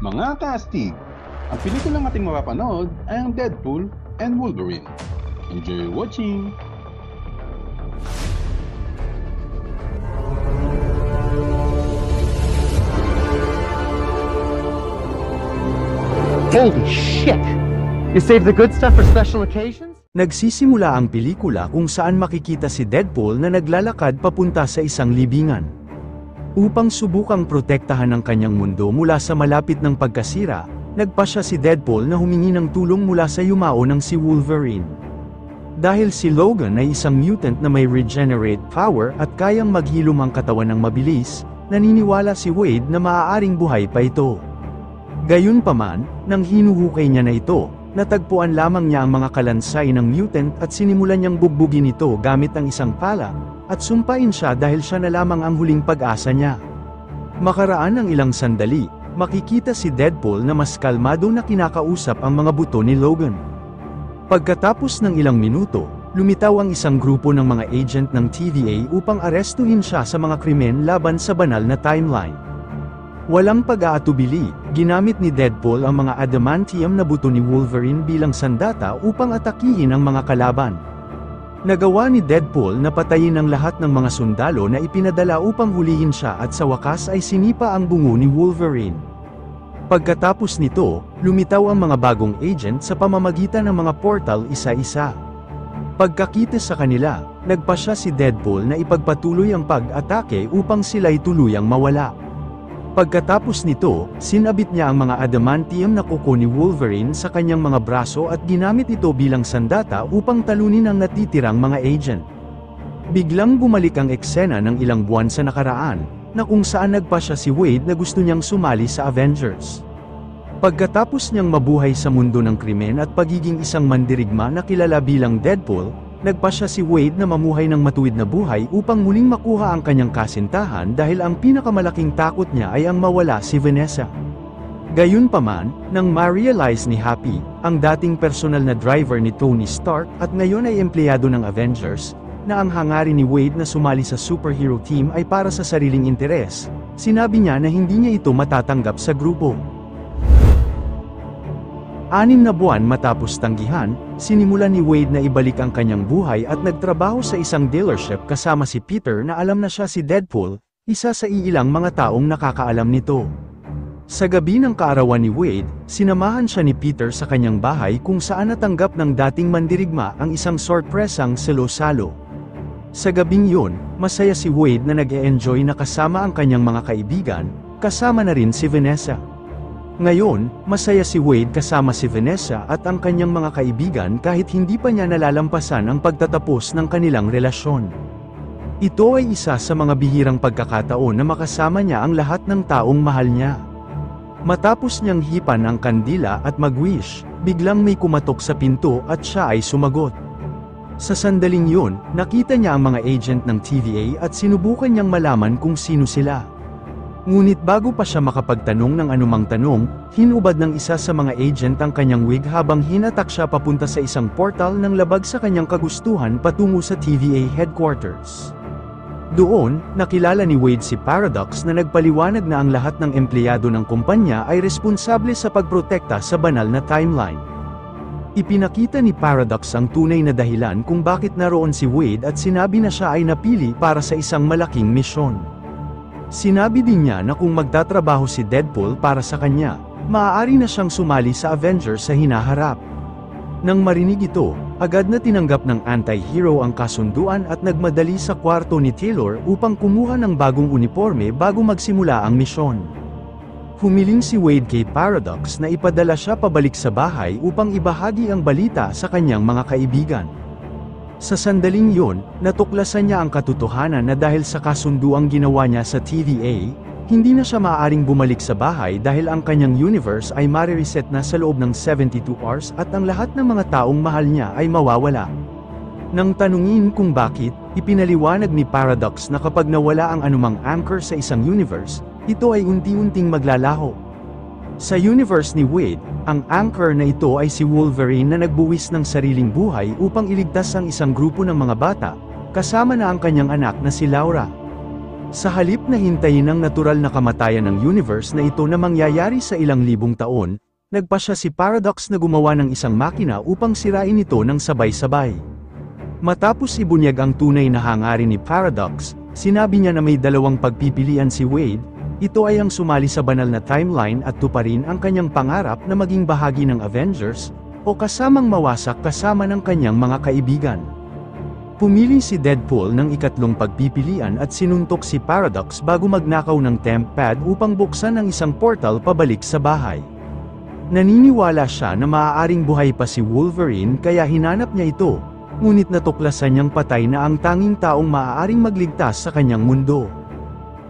Mga kastig, ang pelikulang ating mapapanood ay ang Deadpool and Wolverine. Enjoy watching! Holy shit! You save the good stuff for special occasions? Nagsisimula ang pelikula kung saan makikita si Deadpool na naglalakad papunta sa isang libingan. Upang subukang protektahan ang kanyang mundo mula sa malapit ng pagkasira, nagpasya si Deadpool na humingi ng tulong mula sa yumao ng si Wolverine. Dahil si Logan ay isang mutant na may regenerate power at kayang maghilom ang katawan ng mabilis, naniniwala si Wade na maaaring buhay pa ito. Gayunpaman, nang hinuhukay niya na ito, natagpuan lamang niya ang mga kalansay ng mutant at sinimulan niyang bugbugin ito gamit ang isang pala, at sumpain siya dahil siya na lamang ang huling pag-asa niya. Makaraan ng ilang sandali, makikita si Deadpool na mas kalmado na kinakausap ang mga buto ni Logan. Pagkatapos ng ilang minuto, lumitaw ang isang grupo ng mga agent ng TVA upang arestuhin siya sa mga krimen laban sa banal na timeline. Walang pag-aatubili, ginamit ni Deadpool ang mga adamantium na buto ni Wolverine bilang sandata upang atakihin ang mga kalaban. Nagawa ni Deadpool na patayin ang lahat ng mga sundalo na ipinadala upang hulihin siya at sa wakas ay sinipa ang bungo ni Wolverine. Pagkatapos nito, lumitaw ang mga bagong agent sa pamamagitan ng mga portal isa-isa. Pagkakita sa kanila, nagpasya si Deadpool na ipagpatuloy ang pag-atake upang sila'y tuluyang mawala. Pagkatapos nito, sinabit niya ang mga adamantium na kuko ni Wolverine sa kanyang mga braso at ginamit ito bilang sandata upang talunin ang natitirang mga agent. Biglang bumalik ang eksena ng ilang buwan sa nakaraan, na kung saan nagpasya si Wade na gusto niyang sumali sa Avengers. Pagkatapos niyang mabuhay sa mundo ng krimen at pagiging isang mandirigma na kilala bilang Deadpool, nagpasya si Wade na mamuhay ng matuwid na buhay upang muling makuha ang kanyang kasintahan dahil ang pinakamalaking takot niya ay ang mawala si Vanessa. Gayunpaman, nang ma-realize ni Happy, ang dating personal na driver ni Tony Stark at ngayon ay empleyado ng Avengers, na ang hangarin ni Wade na sumali sa superhero team ay para sa sariling interes, sinabi niya na hindi niya ito matatanggap sa grupo. 6 na buwan matapos tanggihan, sinimulan ni Wade na ibalik ang kanyang buhay at nagtrabaho sa isang dealership kasama si Peter na alam na siya si Deadpool, isa sa iilang mga taong nakakaalam nito. Sa gabi ng kaarawan ni Wade, sinamahan siya ni Peter sa kanyang bahay kung saan natanggap ng dating mandirigma ang isang sorpresang salo-salo. Sa gabing yun, masaya si Wade na nag-e-enjoy na kasama ang kanyang mga kaibigan, kasama na rin si Vanessa. Ngayon, masaya si Wade kasama si Vanessa at ang kanyang mga kaibigan kahit hindi pa niya nalalampasan ang pagtatapos ng kanilang relasyon. Ito ay isa sa mga bihirang pagkakataon na makasama niya ang lahat ng taong mahal niya. Matapos niyang hipan ang kandila at mag-wish, biglang may kumatok sa pinto at siya ay sumagot. Sa sandaling yun, nakita niya ang mga agent ng TVA at sinubukan niyang malaman kung sino sila. Ngunit bago pa siya makapagtanong ng anumang tanong, hinubad ng isa sa mga agent ang kanyang wig habang hinatak siya papunta sa isang portal ng labag sa kanyang kagustuhan patungo sa TVA headquarters. Doon, nakilala ni Wade si Paradox na nagpaliwanag na ang lahat ng empleyado ng kumpanya ay responsable sa pagprotekta sa banal na timeline. Ipinakita ni Paradox ang tunay na dahilan kung bakit naroon si Wade at sinabi na siya ay napili para sa isang malaking misyon. Sinabi din niya na kung magtatrabaho si Deadpool para sa kanya, maaari na siyang sumali sa Avengers sa hinaharap. Nang marinig ito, agad na tinanggap ng anti-hero ang kasunduan at nagmadali sa kwarto ni Taylor upang kumuha ng bagong uniforme bago magsimula ang misyon. Humiling si Wade kay Paradox na ipadala siya pabalik sa bahay upang ibahagi ang balita sa kanyang mga kaibigan. Sa sandaling yun, natuklasan niya ang katotohanan na dahil sa kasunduang ginawa niya sa TVA, hindi na siya maaaring bumalik sa bahay dahil ang kanyang universe ay marireset na sa loob ng 72 hours at ang lahat ng mga taong mahal niya ay mawawala. Nang tanungin kung bakit, ipinaliwanag ni Paradox na kapag nawala ang anumang anchor sa isang universe, ito ay unti-unting maglalaho. Sa universe ni Wade, ang anchor na ito ay si Wolverine na nagbuwis ng sariling buhay upang iligtas ang isang grupo ng mga bata, kasama na ang kanyang anak na si Laura. Sa halip na hintayin ang natural na kamatayan ng universe na ito na mangyayari sa ilang libong taon, nagpasya si Paradox na gumawa ng isang makina upang sirain ito ng sabay-sabay. Matapos ibunyag ang tunay na hangarin ni Paradox, sinabi niya na may dalawang pagpipilian si Wade, ito ay ang sumali sa banal na timeline at tuparin ang kanyang pangarap na maging bahagi ng Avengers, o kasamang mawasak kasama ng kanyang mga kaibigan. Pumili si Deadpool ng ikatlong pagpipilian at sinuntok si Paradox bago magnakaw ng temp pad upang buksan ang isang portal pabalik sa bahay. Naniniwala siya na maaaring buhay pa si Wolverine kaya hinanap niya ito, ngunit natuklasan niyang patay na ang tanging taong maaaring magligtas sa kanyang mundo.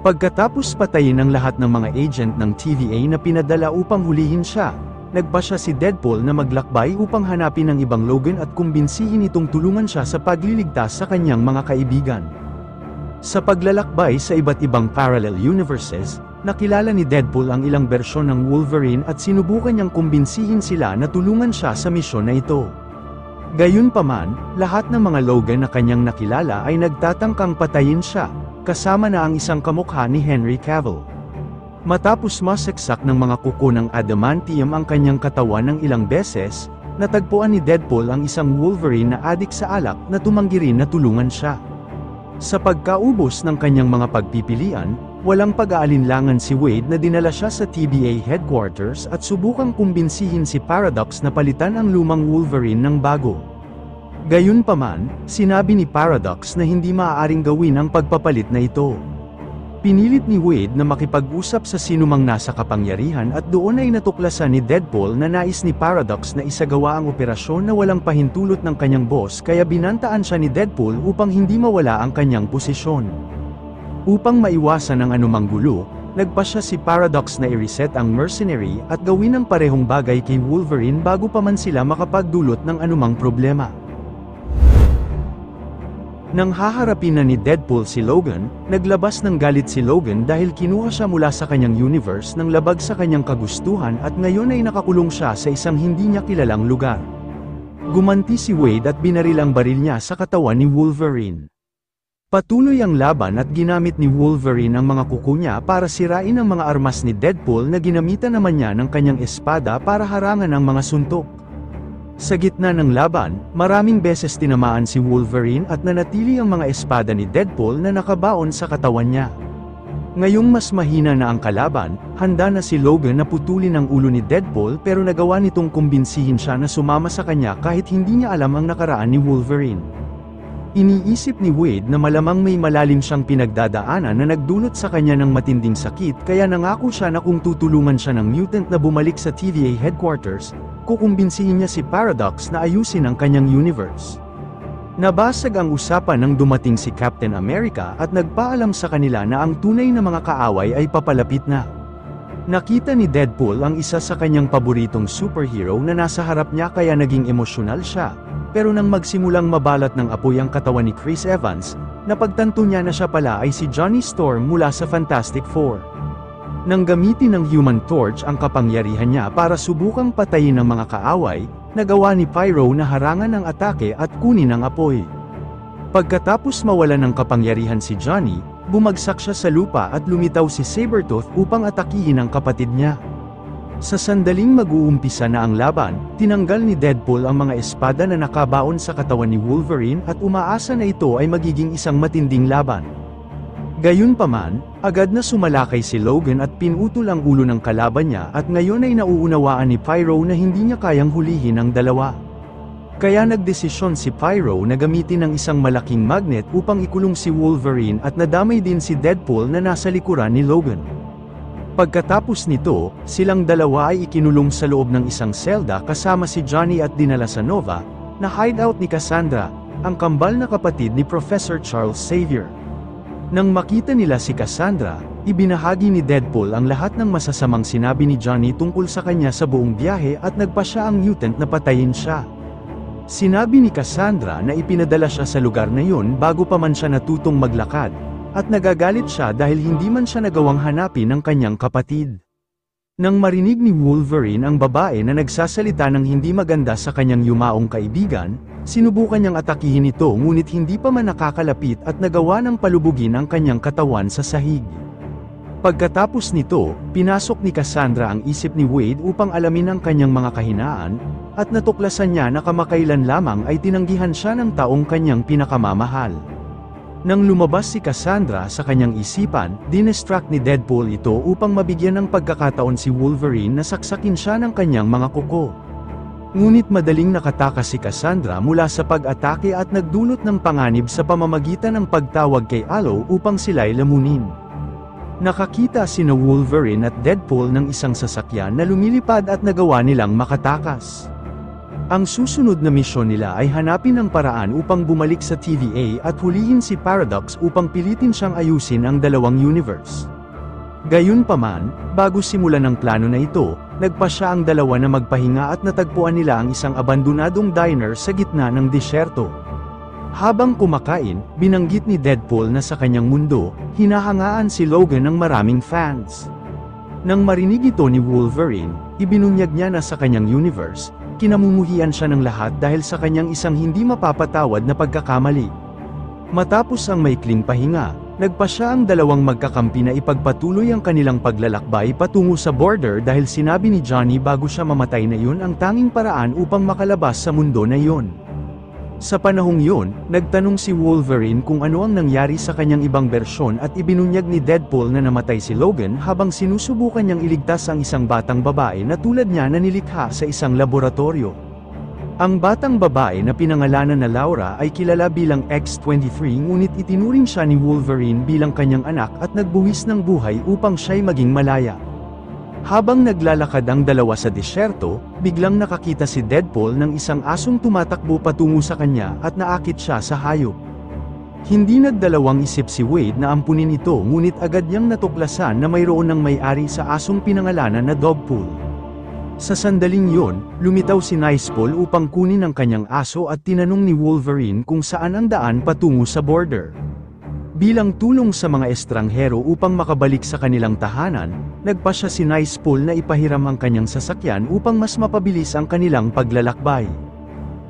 Pagkatapos patayin ang lahat ng mga agent ng TVA na pinadala upang hulihin siya, nagpasya si Deadpool na maglakbay upang hanapin ang ibang Logan at kumbinsihin itong tulungan siya sa pagliligtas sa kanyang mga kaibigan. Sa paglalakbay sa iba't ibang parallel universes, nakilala ni Deadpool ang ilang bersyon ng Wolverine at sinubukan niyang kumbinsihin sila na tulungan siya sa misyon na ito. Gayunpaman, lahat ng mga Logan na kanyang nakilala ay nagtatangkang patayin siya, kasama na ang isang kamukha ni Henry Cavill. Matapos masaksak ng mga kuko ng adamantium ang kanyang katawan ng ilang beses, natagpuan ni Deadpool ang isang Wolverine na adik sa alak na tumanggi rin na tulungan siya. Sa pagkaubos ng kanyang mga pagpipilian, walang pag-aalinlangan si Wade na dinala siya sa TVA headquarters at subukang kumbinsihin si Paradox na palitan ang lumang Wolverine ng bago. Gayunpaman, sinabi ni Paradox na hindi maaaring gawin ang pagpapalit na ito. Pinilit ni Wade na makipag-usap sa sinumang nasa kapangyarihan at doon ay natuklasan ni Deadpool na nais ni Paradox na isagawa ang operasyon na walang pahintulot ng kanyang boss kaya binantaan siya ni Deadpool upang hindi mawala ang kanyang posisyon. Upang maiwasan ang anumang gulo, nagpasya si Paradox na i-reset ang mercenary at gawin ang parehong bagay kay Wolverine bago pa man sila makapagdulot ng anumang problema. Nang haharapin na ni Deadpool si Logan, naglabas ng galit si Logan dahil kinuha siya mula sa kanyang universe ng labag sa kanyang kagustuhan at ngayon ay nakakulong siya sa isang hindi niya kilalang lugar. Gumanti si Wade at binaril ang baril niya sa katawan ni Wolverine. Patuloy ang laban at ginamit ni Wolverine ang mga kuko niya para sirain ang mga armas ni Deadpool na ginamitan naman niya ng kanyang espada para harangan ang mga suntok. Sa gitna ng laban, maraming beses tinamaan si Wolverine at nanatili ang mga espada ni Deadpool na nakabaon sa katawan niya. Ngayong mas mahina na ang kalaban, handa na si Logan na putulin ang ulo ni Deadpool pero nagawa nitong kumbinsihin siya na sumama sa kanya kahit hindi niya alam ang nakaraan ni Wolverine. Iniisip ni Wade na malamang may malalim siyang pinagdadaanan na nagdulot sa kanya ng matinding sakit kaya nangako siya na kung tutulungan siya ng mutant na bumalik sa TVA headquarters, kukumbinsihin niya si Paradox na ayusin ang kanyang universe. Nabasag ang usapan nang dumating si Captain America at nagpaalam sa kanila na ang tunay na mga kaaway ay papalapit na. Nakita ni Deadpool ang isa sa kanyang paboritong superhero na nasa harap niya kaya naging emosyonal siya, pero nang magsimulang mabalat ng apoy ang katawan ni Chris Evans, napagtanto niya na siya pala ay si Johnny Storm mula sa Fantastic Four. Nang gamitin ng Human Torch ang kapangyarihan niya para subukang patayin ang mga kaaway, nagawa ni Pyro na harangan ang atake at kunin ang apoy. Pagkatapos mawalan ng kapangyarihan si Johnny, bumagsak siya sa lupa at lumitaw si Sabretooth upang atakihin ang kapatid niya. Sa sandaling mag-uumpisa na ang laban, tinanggal ni Deadpool ang mga espada na nakabaon sa katawan ni Wolverine at umaasa na ito ay magiging isang matinding laban. Gayunpaman, agad na sumalakay si Logan at pinutol ang ulo ng kalaban niya at ngayon ay nauunawaan ni Pyro na hindi niya kayang hulihin ang dalawa. Kaya nagdesisyon si Pyro na gamitin ang isang malaking magnet upang ikulong si Wolverine at nadamay din si Deadpool na nasa likuran ni Logan. Pagkatapos nito, silang dalawa ay ikinulong sa loob ng isang selda kasama si Johnny at dinala sa Nova, na hideout ni Cassandra, ang kambal na kapatid ni Professor Charles Xavier. Nang makita nila si Cassandra, ibinahagi ni Deadpool ang lahat ng masasamang sinabi ni Johnny tungkol sa kanya sa buong biyahe at nagpasya ang mutant na patayin siya. Sinabi ni Cassandra na ipinadala siya sa lugar na yun bago pa man siya natutong maglakad, at nagagalit siya dahil hindi man siya nagawang hanapin ang kanyang kapatid. Nang marinig ni Wolverine ang babae na nagsasalita ng hindi maganda sa kanyang yumaong kaibigan, sinubukan niyang atakihin ito ngunit hindi pa man nakakalapit at nagawa ng palubugin ang kanyang katawan sa sahig. Pagkatapos nito, pinasok ni Cassandra ang isip ni Wade upang alamin ang kanyang mga kahinaan, at natuklasan niya na kamakailan lamang ay tinanggihan siya ng taong kanyang pinakamamahal. Nang lumabas si Cassandra sa kanyang isipan, dinestract ni Deadpool ito upang mabigyan ng pagkakataon si Wolverine na saksakin siya ng kanyang mga kuko. Ngunit madaling nakatakas si Cassandra mula sa pag-atake at nagdulot ng panganib sa pamamagitan ng pagtawag kay Aloe upang sila'y lamunin. Nakakita sina Wolverine at Deadpool ng isang sasakyan na lumilipad at nagawa nilang makatakas. Ang susunod na misyon nila ay hanapin ang paraan upang bumalik sa TVA at hulihin si Paradox upang pilitin siyang ayusin ang dalawang universe. Gayunpaman, bago simulan ang plano na ito, nagpasya ang dalawa na magpahinga at natagpuan nila ang isang abandonadong diner sa gitna ng disyerto. Habang kumakain, binanggit ni Deadpool na sa kanyang mundo, hinahangaan si Logan ng maraming fans. Nang marinig ito ni Wolverine, ibinunyag niya na sa kanyang universe, kinamumuhian siya ng lahat dahil sa kanyang isang hindi mapapatawad na pagkakamali. Matapos ang maikling pahinga, nagpasya ang dalawang magkakampi na ipagpatuloy ang kanilang paglalakbay patungo sa border dahil sinabi ni Johnny bago siya mamatay na yun ang tanging paraan upang makalabas sa mundo na yun. Sa panahong yun, nagtanong si Wolverine kung ano ang nangyari sa kanyang ibang bersyon at ibinunyag ni Deadpool na namatay si Logan habang sinusubukan niyang iligtas ang isang batang babae na tulad niya na nilikha sa isang laboratorio. Ang batang babae na pinangalanan na Laura ay kilala bilang X-23 ngunit itinuring siya ni Wolverine bilang kanyang anak at nagbuwis ng buhay upang siya'y maging malaya. Habang naglalakad ang dalawa sa disyerto, biglang nakakita si Deadpool ng isang asong tumatakbo patungo sa kanya at naakit siya sa hayop. Hindi nagdalawang isip si Wade na ampunin ito ngunit agad niyang natuklasan na mayroon ng may-ari sa asong pinangalanan na Dogpool. Sa sandaling yon, lumitaw si Nicepool upang kunin ang kanyang aso at tinanong ni Wolverine kung saan ang daan patungo sa border. Bilang tulong sa mga estranghero upang makabalik sa kanilang tahanan, nagpasya si Nicepool na ipahiram ang kanyang sasakyan upang mas mapabilis ang kanilang paglalakbay.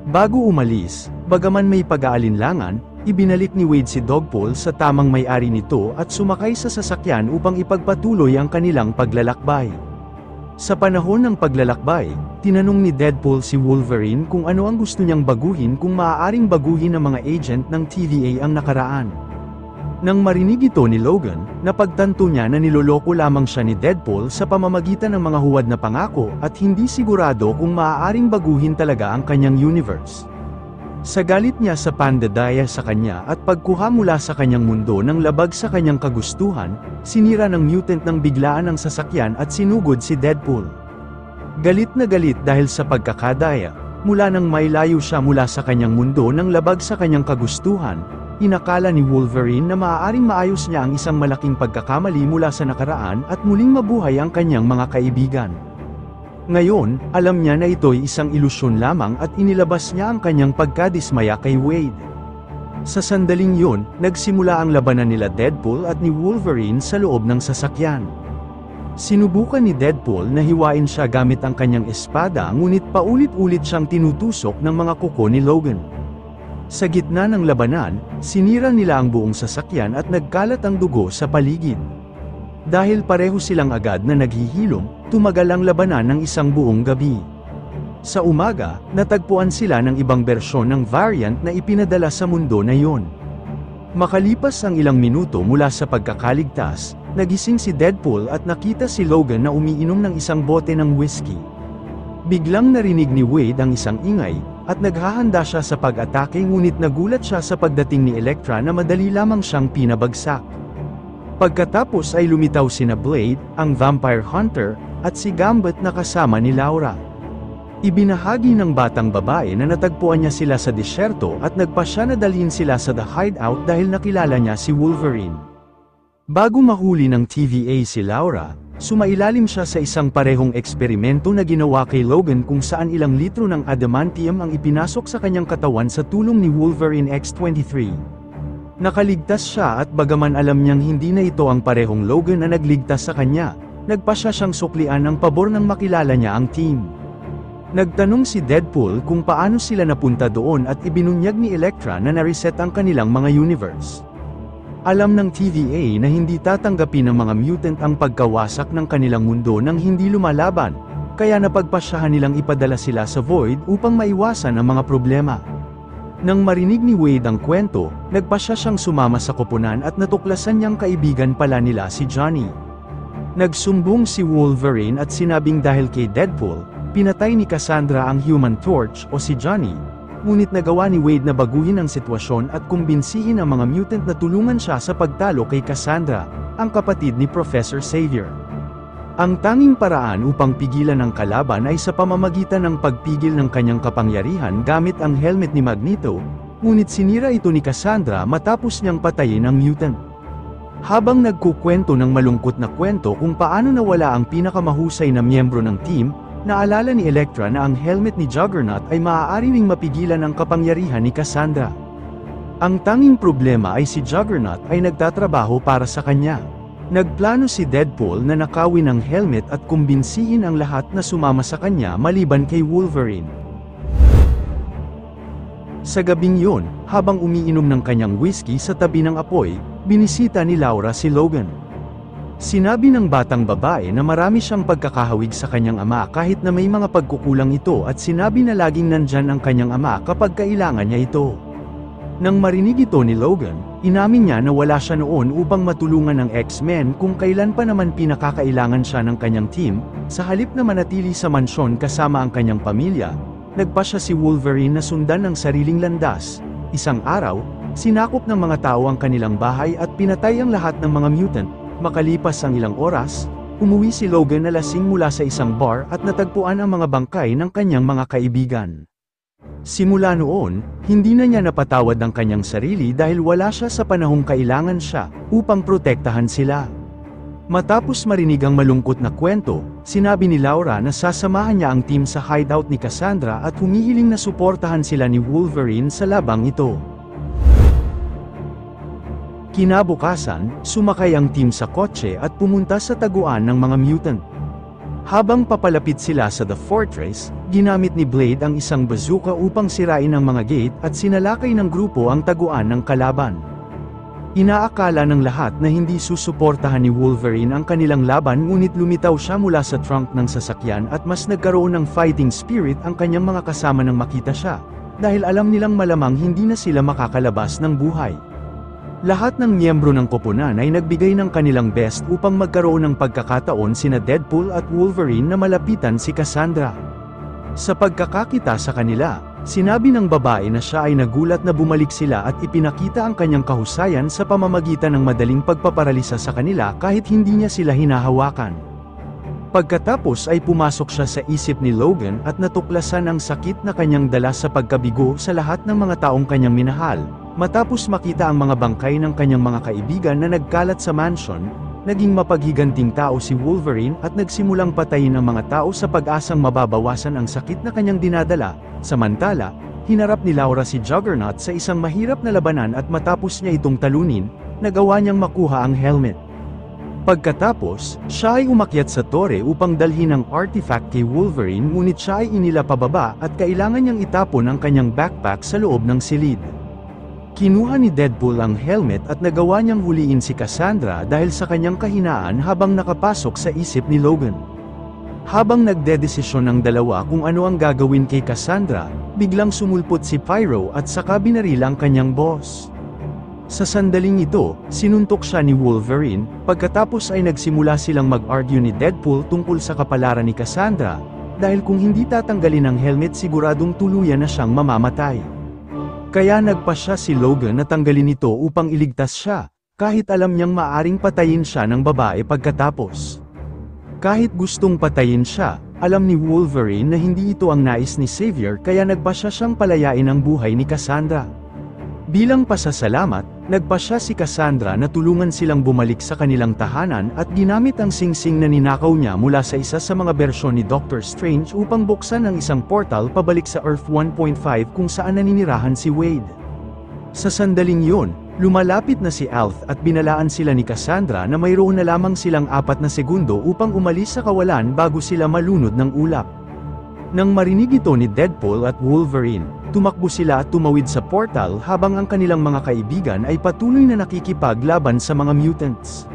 Bago umalis, bagaman may pag-aalinlangan, ibinalik ni Wade si Dogpool sa tamang may-ari nito at sumakay sa sasakyan upang ipagpatuloy ang kanilang paglalakbay. Sa panahon ng paglalakbay, tinanong ni Deadpool si Wolverine kung ano ang gusto niyang baguhin kung maaaring baguhin ng mga agent ng TVA ang nakaraan. Nang marinig ito ni Logan, napagtanto niya na niloloko lamang siya ni Deadpool sa pamamagitan ng mga huwad na pangako at hindi sigurado kung maaaring baguhin talaga ang kanyang universe. Sa galit niya sa pandadaya sa kanya at pagkuha mula sa kanyang mundo ng labag sa kanyang kagustuhan, sinira ng mutant ng biglaan ang sasakyan at sinugod si Deadpool. Galit na galit dahil sa pagkakadaya, mula nang mailayo siya mula sa kanyang mundo ng labag sa kanyang kagustuhan, inakala ni Wolverine na maaaring maayos niya ang isang malaking pagkakamali mula sa nakaraan at muling mabuhay ang kanyang mga kaibigan. Ngayon, alam niya na ito'y isang ilusyon lamang at inilabas niya ang kanyang pagkadismaya kay Wade. Sa sandaling yun, nagsimula ang labanan nila Deadpool at ni Wolverine sa loob ng sasakyan. Sinubukan ni Deadpool na hiwain siya gamit ang kanyang espada ngunit paulit-ulit siyang tinutusok ng mga kuko ni Logan. Sa gitna ng labanan, sinira nila ang buong sasakyan at nagkalat ang dugo sa paligid. Dahil pareho silang agad na naghihilom, tumagal ang labanan ng isang buong gabi. Sa umaga, natagpuan sila ng ibang bersyon ng variant na ipinadala sa mundo na yon. Makalipas ang ilang minuto mula sa pagkakaligtas, nagising si Deadpool at nakita si Logan na umiinom ng isang bote ng whiskey. Biglang narinig ni Wade ang isang ingay, at naghahanda siya sa pag-atake ngunit nagulat siya sa pagdating ni Elektra na madali lamang siyang pinabagsak. Pagkatapos ay lumitaw sina Blade, ang Vampire Hunter, at si Gambit na kasama ni Laura. Ibinahagi ng batang babae na natagpuan niya sila sa disyerto at nagpasya na dalhin sila sa The Hideout dahil nakilala niya si Wolverine. Bago mahuli ng TVA si Laura, sumailalim siya sa isang parehong eksperimento na ginawa kay Logan kung saan ilang litro ng adamantium ang ipinasok sa kanyang katawan sa tulong ni Wolverine X-23. Nakaligtas siya at bagaman alam niyang hindi na ito ang parehong Logan na nagligtas sa kanya, nagpasya siyang suklian ang pabor nang makilala niya ang team. Nagtanong si Deadpool kung paano sila napunta doon at ibinunyag ni Elektra na na-reset ang kanilang mga universe. Alam ng TVA na hindi tatanggapin ng mga mutant ang pagkawasak ng kanilang mundo nang hindi lumalaban, kaya napagpasyahan nilang ipadala sila sa Void upang maiwasan ang mga problema. Nang marinig ni Wade ang kwento, nagpasya siyang sumama sa koponan at natuklasan niyang kaibigan pala nila si Johnny. Nagsumbong si Wolverine at sinabing dahil kay Deadpool, pinatay ni Cassandra ang Human Torch o si Johnny, ngunit nagawa ni Wade na baguhin ang sitwasyon at kumbinsihin ang mga mutant na tulungan siya sa pagtalo kay Cassandra, ang kapatid ni Professor Xavier. Ang tanging paraan upang pigilan ang kalaban ay sa pamamagitan ng pagpigil ng kanyang kapangyarihan gamit ang helmet ni Magneto, ngunit sinira ito ni Cassandra matapos niyang patayin ang mutant. Habang nagkukwento ng malungkot na kwento kung paano nawala ang pinakamahusay na miyembro ng team, naalala ni Elektra na ang helmet ni Juggernaut ay maaari ring mapigilan ang kapangyarihan ni Cassandra. Ang tanging problema ay si Juggernaut ay nagtatrabaho para sa kanya. Nagplano si Deadpool na nakawin ang helmet at kumbinsihin ang lahat na sumama sa kanya maliban kay Wolverine. Sa gabing yun, habang umiinom ng kanyang whiskey sa tabi ng apoy, binisita ni Laura si Logan. Sinabi ng batang babae na marami siyang pagkakahawig sa kanyang ama kahit na may mga pagkukulang ito at sinabi na laging nandyan ang kanyang ama kapag kailangan niya ito. Nang marinig ito ni Logan, inamin niya na wala siya noon upang matulungan ang X-Men kung kailan pa naman pinakakailangan siya ng kanyang team, sa halip na manatili sa mansyon kasama ang kanyang pamilya, nagpasya si Wolverine na sundan ng sariling landas. Isang araw, sinakop ng mga tao ang kanilang bahay at pinatay ang lahat ng mga mutant. Makalipas ang ilang oras, umuwi si Logan na lasing mula sa isang bar at natagpuan ang mga bangkay ng kanyang mga kaibigan. Simula noon, hindi na niya napatawad ang kanyang sarili dahil wala siya sa panahong kailangan siya, upang protektahan sila. Matapos marinig ang malungkot na kwento, sinabi ni Laura na sasamahan niya ang team sa hideout ni Cassandra at humihiling na suportahan sila ni Wolverine sa labang ito. Kinabukasan, sumakay ang team sa kotse at pumunta sa taguan ng mga mutant. Habang papalapit sila sa The Fortress, ginamit ni Blade ang isang bazooka upang sirain ang mga gate at sinalakay ng grupo ang taguan ng kalaban. Inaakala ng lahat na hindi susuportahan ni Wolverine ang kanilang laban ngunit lumitaw siya mula sa trunk ng sasakyan at mas nagkaroon ng fighting spirit ang kanyang mga kasama nang makita siya, dahil alam nilang malamang hindi na sila makakalabas ng buhay. Lahat ng miyembro ng koponan ay nagbigay ng kanilang best upang magkaroon ng pagkakataon sina Deadpool at Wolverine na malapitan si Cassandra. Sa pagkakakita sa kanila, sinabi ng babae na siya ay nagulat na bumalik sila at ipinakita ang kanyang kahusayan sa pamamagitan ng madaling pagpaparalisa sa kanila kahit hindi niya sila hinahawakan. Pagkatapos ay pumasok siya sa isip ni Logan at natuklasan ang sakit na kanyang dala sa pagkabigo sa lahat ng mga taong kanyang minahal. Matapos makita ang mga bangkay ng kanyang mga kaibigan na nagkalat sa mansion, naging mapaghiganting tao si Wolverine at nagsimulang patayin ang mga tao sa pag-asang mababawasan ang sakit na kanyang dinadala. Samantala, hinarap ni Laura si Juggernaut sa isang mahirap na labanan at matapos niya itong talunin, nagawa niyang makuha ang helmet. Pagkatapos, siya ay umakyat sa tore upang dalhin ang artifact kay Wolverine ngunit siya ay inila pababa at kailangan niyang itapon ang kanyang backpack sa loob ng silid. Kinuha ni Deadpool ang helmet at nagawa niyang huliin si Cassandra dahil sa kanyang kahinaan habang nakapasok sa isip ni Logan. Habang nagdedesisyon ang dalawa kung ano ang gagawin kay Cassandra, biglang sumulpot si Pyro at saka binaril ang kanyang boss. Sa sandaling ito, sinuntok siya ni Wolverine, pagkatapos ay nagsimula silang mag-argue ni Deadpool tungkol sa kapalaran ni Cassandra, dahil kung hindi tatanggalin ang helmet siguradong tuluyan na siyang mamamatay. Kaya nagpasya si Logan na tanggalin ito upang iligtas siya, kahit alam niyang maaring patayin siya ng babae pagkatapos. Kahit gustong patayin siya, alam ni Wolverine na hindi ito ang nais ni Xavier kaya nagpasya siyang palayain ang buhay ni Cassandra. Bilang pasasalamat, nagpasya si Cassandra na tulungan silang bumalik sa kanilang tahanan at ginamit ang singsing na ninakaw niya mula sa isa sa mga bersyon ni Doctor Strange upang buksan ang isang portal pabalik sa Earth 1.5 kung saan naninirahan si Wade. Sa sandaling yun, lumalapit na si Alf at binalaan sila ni Cassandra na mayroon na lamang silang 4 na segundo upang umalis sa kawalan bago sila malunod ng ulap. Nang marinig ito ni Deadpool at Wolverine, tumakbo sila at tumawid sa portal habang ang kanilang mga kaibigan ay patuloy na nakikipaglaban sa mga mutants.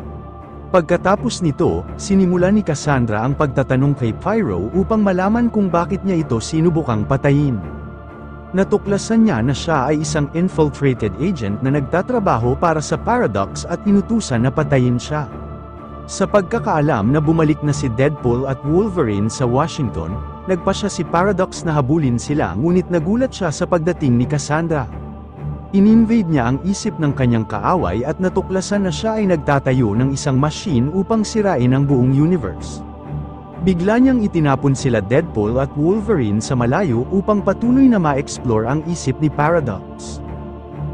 Pagkatapos nito, sinimulan ni Cassandra ang pagtatanong kay Pyro upang malaman kung bakit niya ito sinubukang patayin. Natuklasan niya na siya ay isang infiltrated agent na nagtatrabaho para sa Paradox at inutusan na patayin siya. Sa pagkakaalam na bumalik na si Deadpool at Wolverine sa Washington, nagpa siya si Paradox na habulin sila ngunit nagulat siya sa pagdating ni Cassandra. In-invade niya ang isip ng kanyang kaaway at natuklasan na siya ay nagtatayo ng isang machine upang sirain ang buong universe. Bigla niyang itinapon sila Deadpool at Wolverine sa malayo upang patuloy na ma-explore ang isip ni Paradox.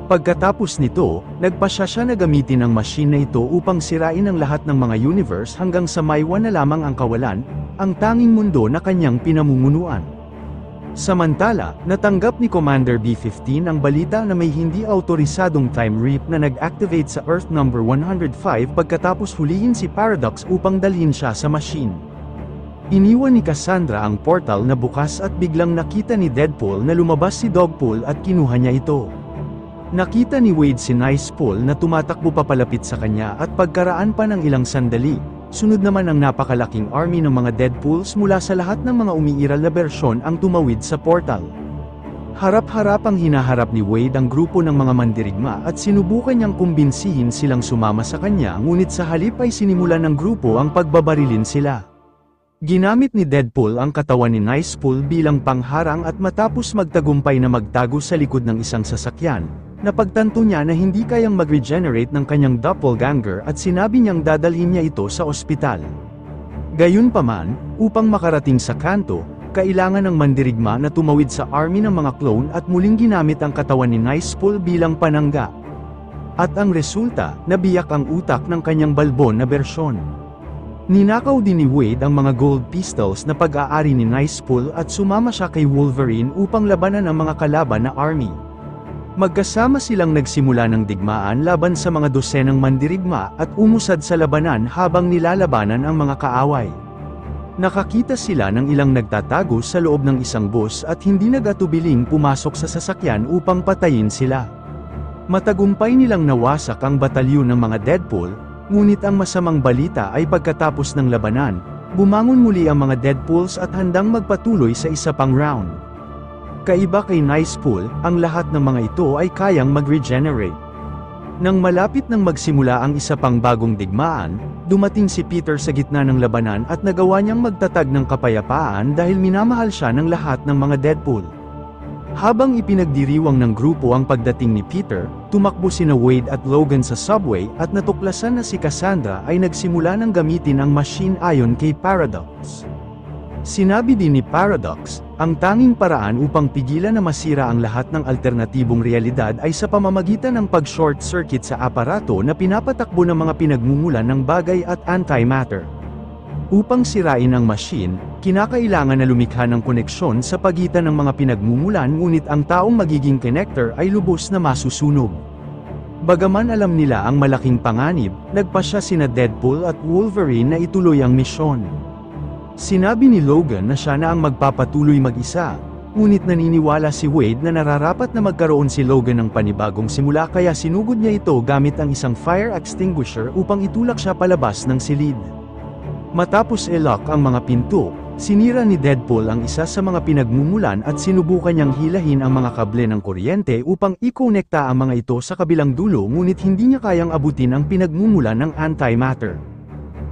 Pagkatapos nito, nagpasya siya na gamitin ang machine na ito upang sirain ang lahat ng mga universe hanggang sa maiwan na lamang ang kawalan, ang tanging mundo na kanyang pinamumunuan. Samantala, natanggap ni Commander B-15 ang balita na may hindi autorisadong time reap na nag-activate sa Earth number 105 pagkatapos hulihin si Paradox upang dalhin siya sa machine. Iniwan ni Cassandra ang portal na bukas at biglang nakita ni Deadpool na lumabas si Dogpool at kinuha niya ito. Nakita ni Wade si Nicepool na tumatakbo papalapit sa kanya at pagkaraan pa ng ilang sandali, sunod naman ang napakalaking army ng mga Deadpools mula sa lahat ng mga umiiral na bersyon ang tumawid sa portal. Harap-harap ang hinaharap ni Wade ang grupo ng mga mandirigma at sinubukan niyang kumbinsihin silang sumama sa kanya ngunit sa halip ay sinimulan ng grupo ang pagbabarilin sila. Ginamit ni Deadpool ang katawan ni Nicepool bilang pangharang at matapos magtagumpay na magtago sa likod ng isang sasakyan, napagtanto niya na hindi kayang mag-regenerate ng kanyang doppelganger at sinabi niyang dadalhin niya ito sa ospital. Gayunpaman, upang makarating sa kanto, kailangan ng mandirigma na tumawid sa army ng mga clone at muling ginamit ang katawan ni Nicepool bilang panangga. At ang resulta, nabiyak ang utak ng kanyang balbon na bersyon. Ninakaw din ni Wade ang mga gold pistols na pag-aari ni Nicepool at sumama siya kay Wolverine upang labanan ang mga kalaban na army. Magkasama silang nagsimula ng digmaan laban sa mga dosenang mandirigma at umusad sa labanan habang nilalabanan ang mga kaaway. Nakakita sila ng ilang nagtatago sa loob ng isang bus at hindi nag-atubiling pumasok sa sasakyan upang patayin sila. Matagumpay nilang nawasak ang batalyon ng mga Deadpool, ngunit ang masamang balita ay pagkatapos ng labanan, bumangon muli ang mga Deadpools at handang magpatuloy sa isa pang round. Kaiba kay Nicepool, ang lahat ng mga ito ay kayang mag-regenerate. Nang malapit nang magsimula ang isa pang bagong digmaan, dumating si Peter sa gitna ng labanan at nagawa niyang magtatag ng kapayapaan dahil minamahal siya ng lahat ng mga Deadpool. Habang ipinagdiriwang ng grupo ang pagdating ni Peter, tumakbo sina Wade at Logan sa subway at natuklasan na si Cassandra ay nagsimula ng gamitin ang machine ayon kay Paradox. Sinabi din ni Paradox, ang tanging paraan upang pigilan na masira ang lahat ng alternatibong realidad ay sa pamamagitan ng pag-short circuit sa aparato na pinapatakbo ng mga pinagmumulan ng bagay at antimatter. Upang sirain ang machine, kinakailangan na lumikha ng koneksyon sa pagitan ng mga pinagmumulan ngunit ang taong magiging connector ay lubos na masusunog. Bagaman alam nila ang malaking panganib, nagpasya sina Deadpool at Wolverine na ituloy ang misyon. Sinabi ni Logan na siya na ang magpapatuloy mag-isa, ngunit naniniwala si Wade na nararapat na magkaroon si Logan ng panibagong simula kaya sinugod niya ito gamit ang isang fire extinguisher upang itulak siya palabas ng silid. Matapos i-lock ang mga pinto, sinira ni Deadpool ang isa sa mga pinagmumulan at sinubukan niyang hilahin ang mga kable ng kuryente upang ikonekta ang mga ito sa kabilang dulo ngunit hindi niya kayang abutin ang pinagmumulan ng antimatter.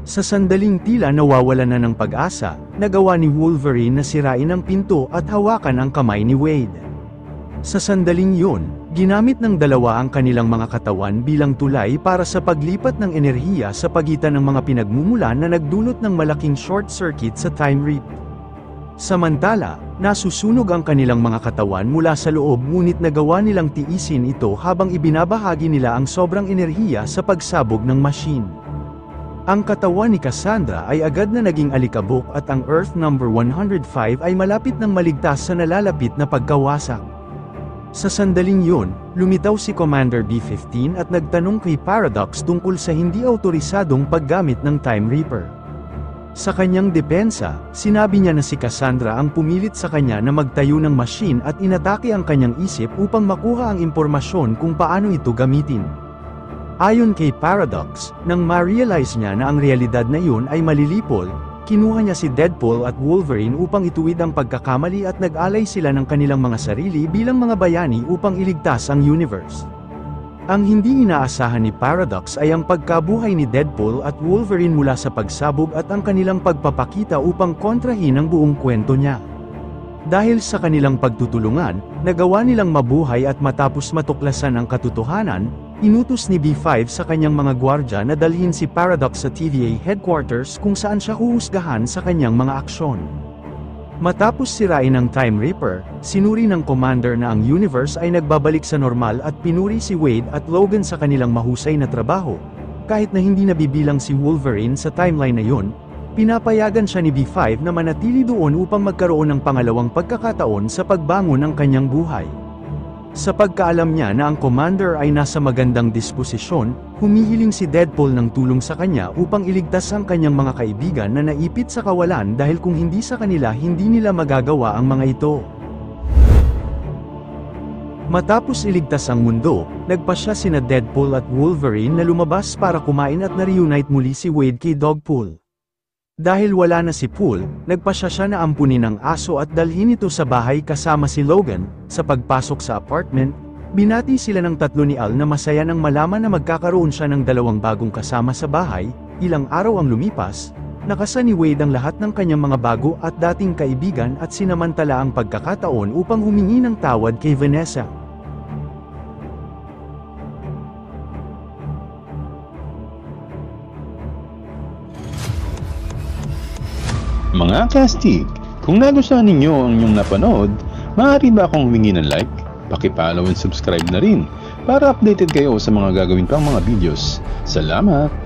Sa sandaling tila nawawalan na ng pag-asa, nagawa ni Wolverine na sirain ang pinto at hawakan ang kamay ni Wade. Sa sandaling yun, ginamit ng dalawa ang kanilang mga katawan bilang tulay para sa paglipat ng enerhiya sa pagitan ng mga pinagmumulan na nagdulot ng malaking short circuit sa time reap. Samantala, nasusunog ang kanilang mga katawan mula sa loob ngunit nagawa nilang tiisin ito habang ibinabahagi nila ang sobrang enerhiya sa pagsabog ng machine. Ang katawan ni Cassandra ay agad na naging alikabok at ang Earth number 105 ay malapit ng maligtas sa nalalapit na pagkawasak. Sa sandaling yun, lumitaw si Commander B-15 at nagtanong kay Paradox tungkol sa hindi autorisadong paggamit ng Time Reaper. Sa kanyang depensa, sinabi niya na si Cassandra ang pumilit sa kanya na magtayo ng machine at inatake ang kanyang isip upang makuha ang impormasyon kung paano ito gamitin. Ayon kay Paradox, nang ma-realize niya na ang realidad na yun ay malilipol, kinuha niya si Deadpool at Wolverine upang ituwid ang pagkakamali at nag-alay sila ng kanilang mga sarili bilang mga bayani upang iligtas ang universe. Ang hindi inaasahan ni Paradox ay ang pagkabuhay ni Deadpool at Wolverine mula sa pagsabog at ang kanilang pagpapakita upang kontrahin ang buong kwento niya. Dahil sa kanilang pagtutulungan, nagawa nilang mabuhay at matapos matuklasan ang katotohanan, inutos ni B5 sa kanyang mga gwardya na dalhin si Paradox sa TVA headquarters kung saan siya huhusgahan sa kanyang mga aksyon. Matapos sirain ang Time Reaper, sinuri ng Commander na ang universe ay nagbabalik sa normal at pinuri si Wade at Logan sa kanilang mahusay na trabaho. Kahit na hindi nabibilang si Wolverine sa timeline na yun, pinapayagan siya ni B5 na manatili doon upang magkaroon ng pangalawang pagkakataon sa pagbangon ng kanyang buhay. Sa pagkaalam niya na ang Commander ay nasa magandang disposisyon, humihiling si Deadpool ng tulong sa kanya upang iligtas ang kanyang mga kaibigan na naipit sa kawalan dahil kung hindi sa kanila hindi nila magagawa ang mga ito. Matapos iligtas ang mundo, nagpasya sina Deadpool at Wolverine na lumabas para kumain at na-reunite muli si Wade kay Dogpool. Dahil wala na si Pool, nagpasya siya na ampunin ang aso at dalhin ito sa bahay kasama si Logan. Sa pagpasok sa apartment, binati sila ng tatlo ni Al na masaya nang malaman na magkakaroon siya ng dalawang bagong kasama sa bahay. Ilang araw ang lumipas, nakasa ni Wade ang lahat ng kanyang mga bago at dating kaibigan at sinamantala ang pagkakataon upang humingi ng tawad kay Vanessa. Mga kastig, kung nagustuhan ninyo ang inyong napanood, maaari ba akong humingi ng like? Paki-follow and subscribe na rin para updated kayo sa mga gagawin pang mga videos. Salamat!